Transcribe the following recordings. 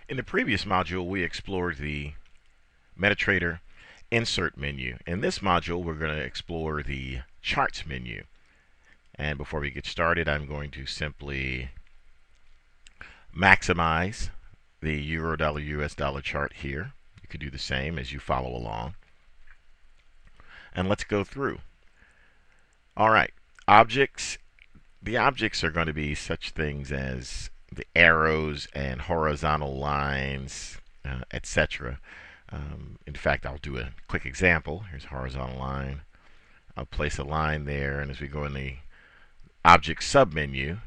In the previous module, we explored the MetaTrader insert menu. In this module, we're going to explore the charts menu. And before we get started, I'm going to simply maximize the euro dollar US dollar chart here. You could do the same as you follow along. And let's go through. All right, objects. The objects are going to be such things as the arrows and horizontal lines, etc. In fact, I'll do a quick example. Here's a horizontal line. I'll place a line there, and as we go in the object submenu,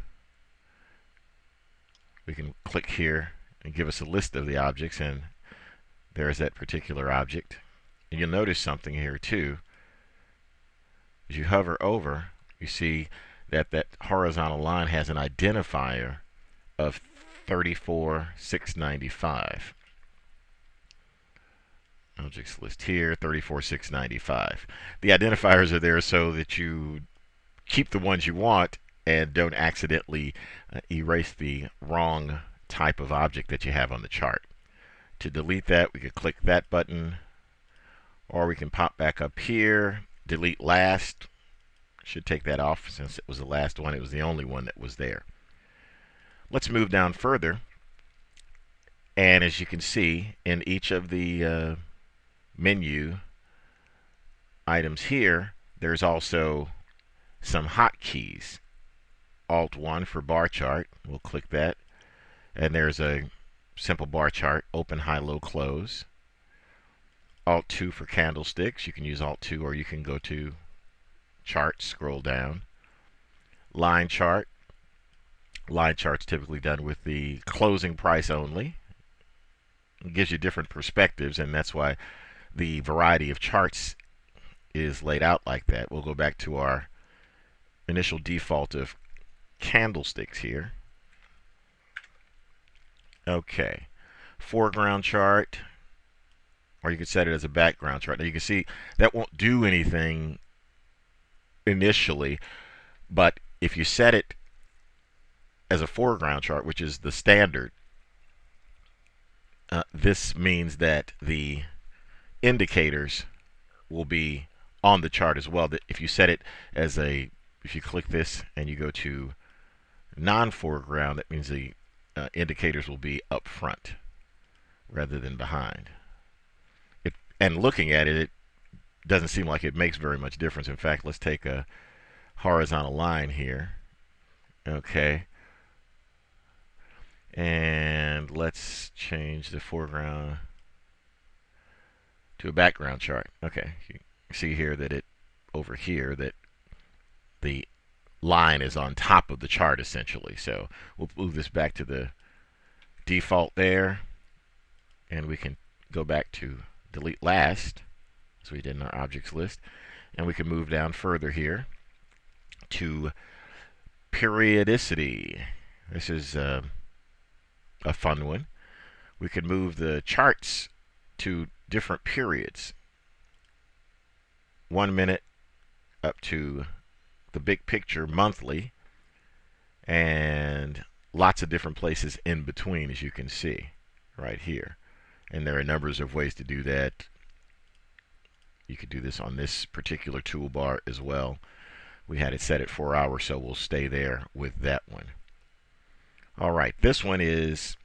we can click here and give us a list of the objects, and there's that particular object. And you'll notice something here too. As you hover over, you see that that horizontal line has an identifier of 34,695. Objects list here, 34,695. The identifiers are there so that you keep the ones you want and don't accidentally erase the wrong type of object that you have on the chart. To delete that, we could click that button, or we can pop back up here, delete last. Should take that off since it was the last one. It was the only one that was there. Let's move down further, and as you can see, in each of the menu items here, there's also some hotkeys. Alt 1 for bar chart, we'll click that, and there's a simple bar chart, open, high, low, close. Alt 2 for candlesticks, you can use Alt 2 or you can go to chart, scroll down. Line chart. Line chart's typically done with the closing price only. It gives you different perspectives, and that's why the variety of charts is laid out like that. We'll go back to our initial default of candlesticks here. Okay. Foreground chart, or you could set it as a background chart. Now you can see that won't do anything initially, but if you set it as a foreground chart, which is the standard, this means that the indicators will be on the chart as well. That if you set it as if you click this and you go to non-foreground, that means the indicators will be up front rather than behind. And looking at it, it doesn't seem like it makes very much difference. In fact, let's take a horizontal line here. Okay. And let's change the foreground to a background chart. Okay. You see here that over here that the line is on top of the chart essentially. So we'll move this back to the default there, and we can go back to delete last as we did in our objects list, and we can move down further here to periodicity. This is a fun one. We can move the charts to different periods, 1 minute up to the big picture monthly, and lots of different places in between, as you can see right here. And there are numbers of ways to do that. You could do this on this particular toolbar as well. We had it set at 4 hours, so we'll stay there with that one. All right, this one is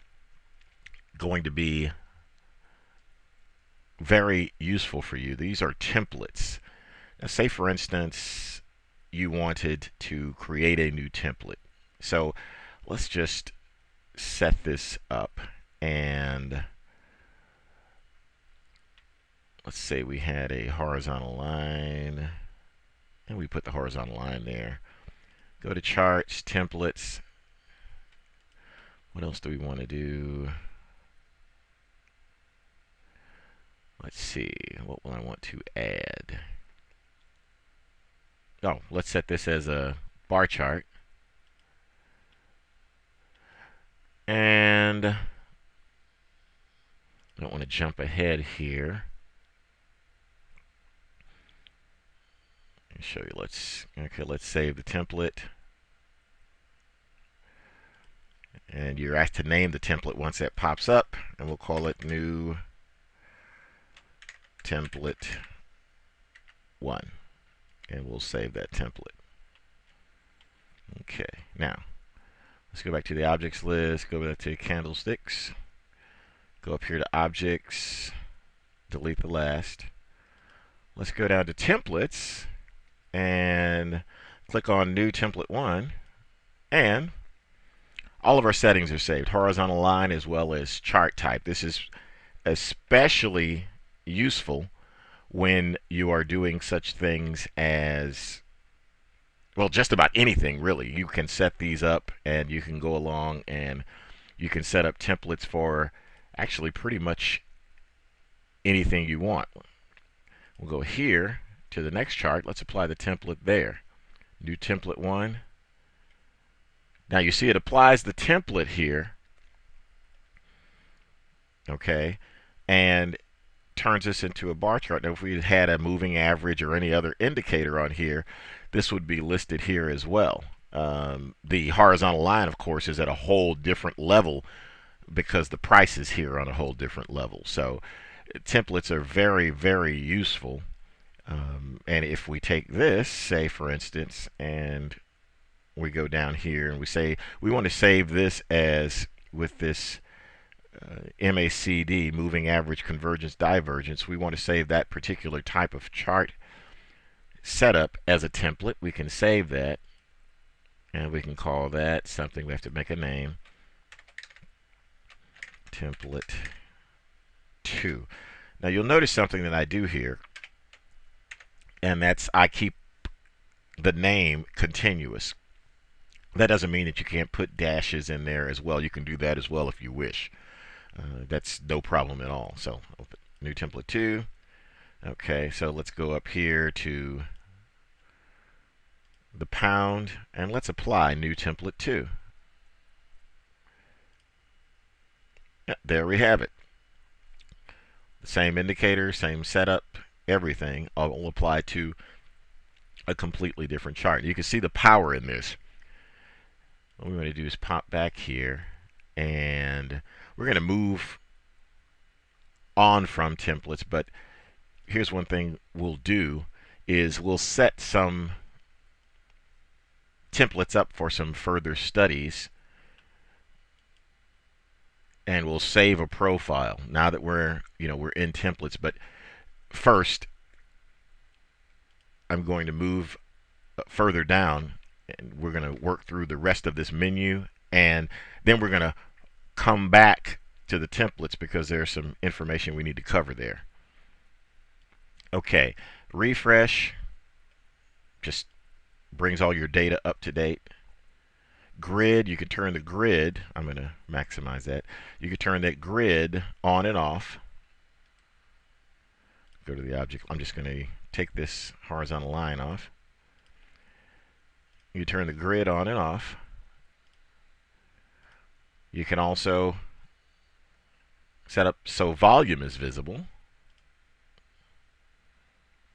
going to be very useful for you. These are templates. Now, say for instance you wanted to create a new template. So let's just set this up, and let's say we had a horizontal line, and we put the horizontal line there. Go to charts, templates. What else do we want to do? Let's see, what will I want to add? Oh, let's set this as a bar chart. And I don't want to jump ahead here. Let me show you. Let's save the template. And you're asked to name the template once that pops up, and we'll call it New Template 1. And we'll save that template. Okay, now let's go back to the objects list, go back to candlesticks, go up here to objects, delete the last. Let's go down to templates and click on New Template 1, and all of our settings are saved, horizontal line as well as chart type. This is especially useful when you are doing such things as, well, just about anything really. You can set these up and you can go along and you can set up templates for actually pretty much anything you want. We'll go here to the next chart. Let's apply the template there. New Template 1. Now you see it applies the template here, okay, and turns this into a bar chart. Now if we had a moving average or any other indicator on here, this would be listed here as well. The horizontal line, of course, is at a whole different level because the price is here on a whole different level. So templates are very, very useful. And if we take this, say for instance, and we go down here and we say we want to save this as with this MACD, moving average convergence divergence, we want to save that particular type of chart setup as a template. We can save that and we can call that something. We have to make a name, template 2. Now you'll notice something that I do here, and that's I keep the name continuous. That doesn't mean that you can't put dashes in there as well. You can do that as well if you wish. That's no problem at all. So open New Template 2. Okay, so let's go up here to the pound and let's apply New Template 2. There we have it. The same indicator, same setup, everything all apply to a completely different chart. You can see the power in this. What we're going to do is pop back here and we're going to move on from templates, but here's one thing we'll do is we'll set some templates up for some further studies, and we'll save a profile now that we're in templates. But first I'm going to move further down and we're going to work through the rest of this menu, and then we're going to come back to the templates because there's some information we need to cover there. Okay, refresh just brings all your data up to date. Grid, you can turn the grid, I'm going to maximize that. You can turn that grid on and off. Go to the object. I'm just going to take this horizontal line off. You turn the grid on and off. You can also set up so volume is visible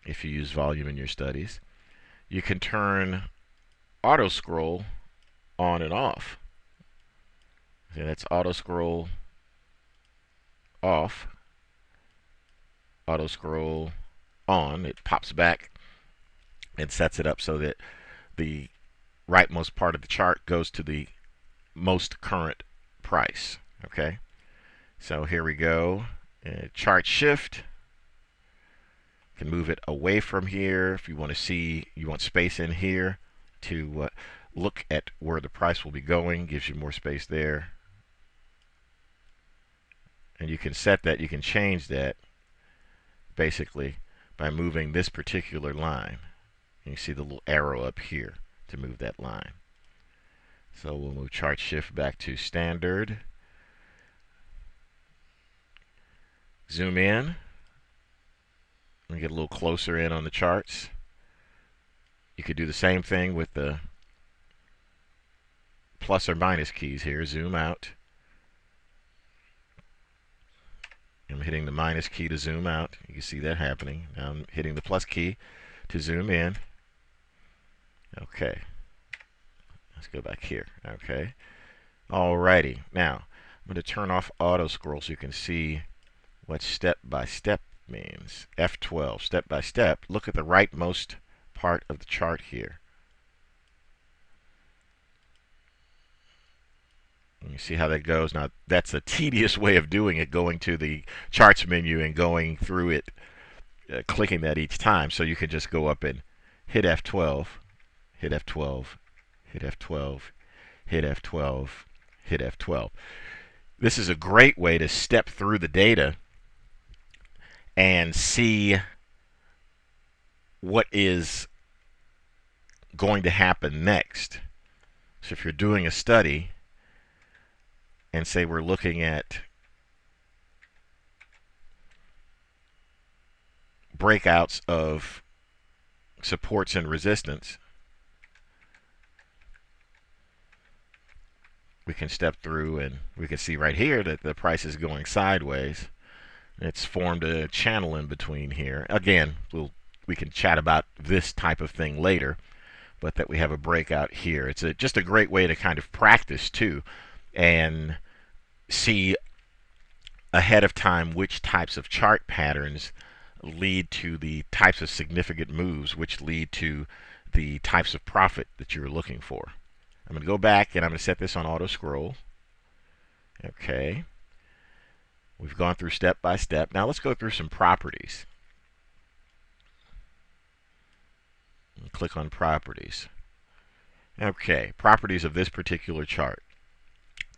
if you use volume in your studies. You can turn auto scroll on and off. So that's auto scroll off, auto scroll on. It pops back and sets it up so that the rightmost part of the chart goes to the most current price. Okay, so here we go. Chart shift. You can move it away from here if you want to see, you want space in here to look at where the price will be going. Gives you more space there. And you can set that, you can change that basically by moving this particular line. And you see the little arrow up here to move that line. So we'll move chart shift back to standard. Zoom in. And get a little closer in on the charts. You could do the same thing with the plus or minus keys here. Zoom out. I'm hitting the minus key to zoom out. You can see that happening. Now I'm hitting the plus key to zoom in. Okay. Let's go back here. Okay. Alrighty, now I'm going to turn off auto scroll so you can see what step by step means. F12, step by step. Look at the rightmost part of the chart here. You see how that goes? Now, that's a tedious way of doing it, going to the charts menu and going through it, clicking that each time. So you can just go up and hit F12, hit F12, hit F12, hit F12, hit F12. This is a great way to step through the data and see what is going to happen next. So if you're doing a study, and say we're looking at breakouts of supports and resistance, we can step through and we can see right here that the price is going sideways. It's formed a channel in between here. Again, we can chat about this type of thing later, but that we have a breakout here. It's just a great way to kind of practice too and see ahead of time which types of chart patterns lead to the types of significant moves, which lead to the types of profit that you're looking for. I'm going to go back and I'm going to set this on auto scroll. Okay. We've gone through step by step. Now let's go through some properties. Click on properties. Okay, properties of this particular chart.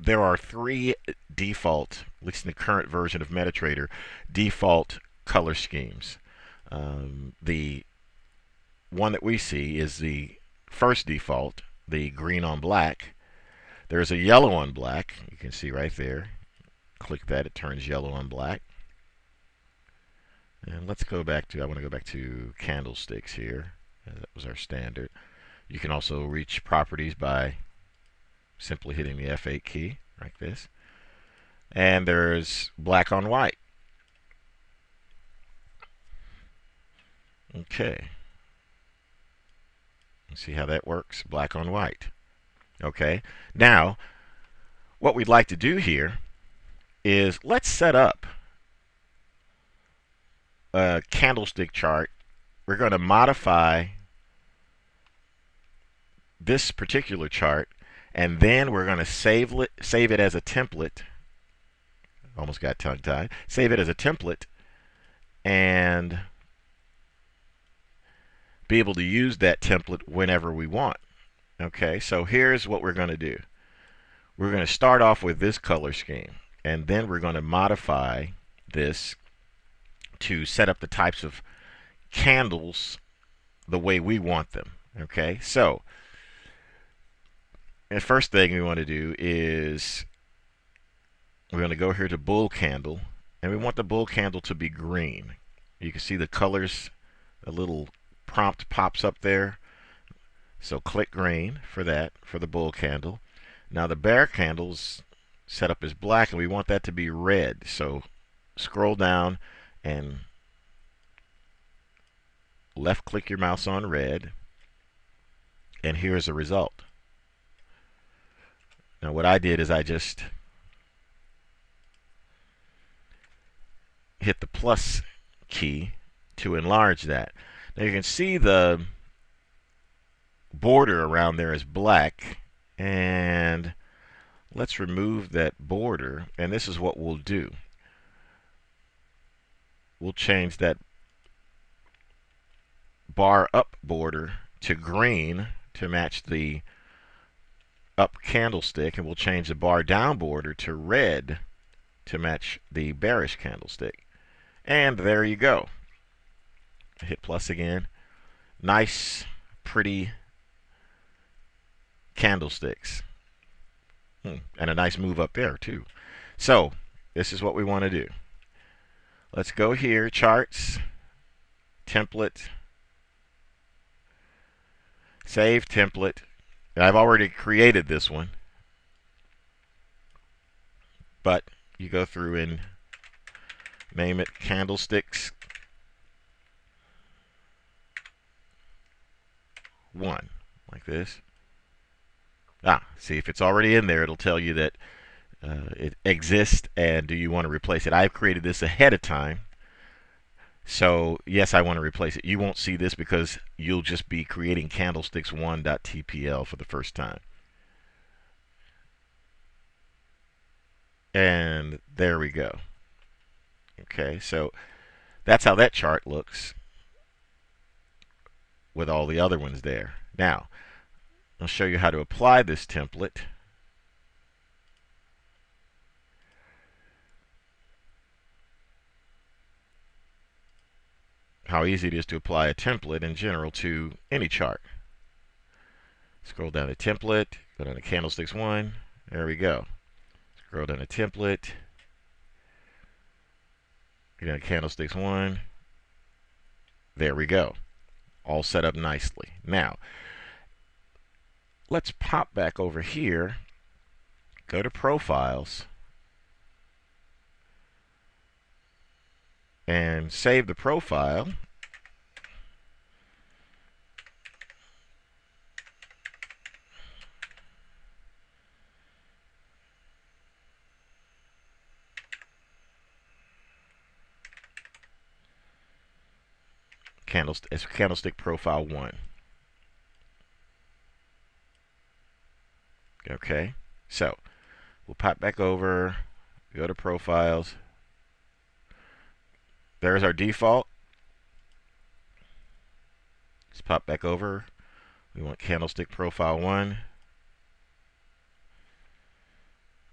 There are three default, at least in the current version of MetaTrader, default color schemes. The one that we see is the first default, the green on black. There's a yellow on black. You can see right there. Click that, it turns yellow on black. And let's go back to, I want to go back to candlesticks here. That was our standard. You can also reach properties by simply hitting the F8 key, like this. And there's black on white. Okay. Let's see how that works. Black on white. Okay. Now, what we'd like to do here is let's set up a candlestick chart. We're going to modify this particular chart, and then we're going to save it as a template. Almost got tongue-tied. Save it as a template and be able to use that template whenever we want. Okay, so here's what we're going to do. We're going to start off with this color scheme, and then we're going to modify this to set up the types of candles the way we want them. Okay, so the first thing we want to do is we're going to go here to bull candle, and we want the bull candle to be green. You can see the colors, a little prompt pops up there. So click green for that, for the bull candle. Now the bear candle's set up as black, and we want that to be red. So scroll down and left click your mouse on red, and here's the result. Now what I did is I just hit the plus key to enlarge that. Now you can see the border around there is black, and let's remove that border, and this is what we'll do. We'll change that bar up border to green to match the up candlestick, and we'll change the bar down border to red to match the bearish candlestick. And there you go. Hit plus again. Nice, pretty candlesticks. And a nice move up there too. So this is what we want to do. Let's go here, charts, template, save template. And I've already created this one, but you go through and name it candlesticks 1, like this. See, if it's already in there, it'll tell you that it exists, and do you want to replace it? I've created this ahead of time, so yes, I want to replace it. You won't see this because you'll just be creating candlesticks1.tpl for the first time. And there we go. Okay, so that's how that chart looks with all the other ones there. Now, I'll show you how to apply this template. How easy it is to apply a template in general to any chart. Scroll down to template, go down to candlesticks 1. There we go. Scroll down to template, go down to candlesticks 1. There we go. All set up nicely. Now, let's pop back over here, go to profiles, and save the profile. Candlestick profile 1. Okay, so we'll pop back over, go to profiles. There's our default. Let's pop back over. We want candlestick profile 1.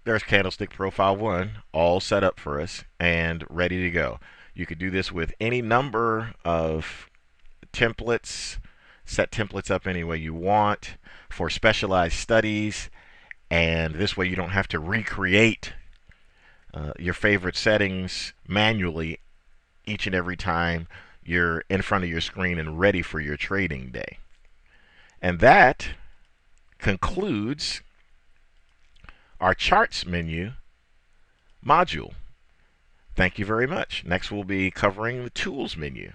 There's candlestick profile 1, all set up for us and ready to go. You could do this with any number of templates, set templates up any way you want for specialized studies, and this way you don't have to recreate your favorite settings manually each and every time you're in front of your screen and ready for your trading day. And that concludes our charts menu module. Thank you very much. Next we'll be covering the tools menu.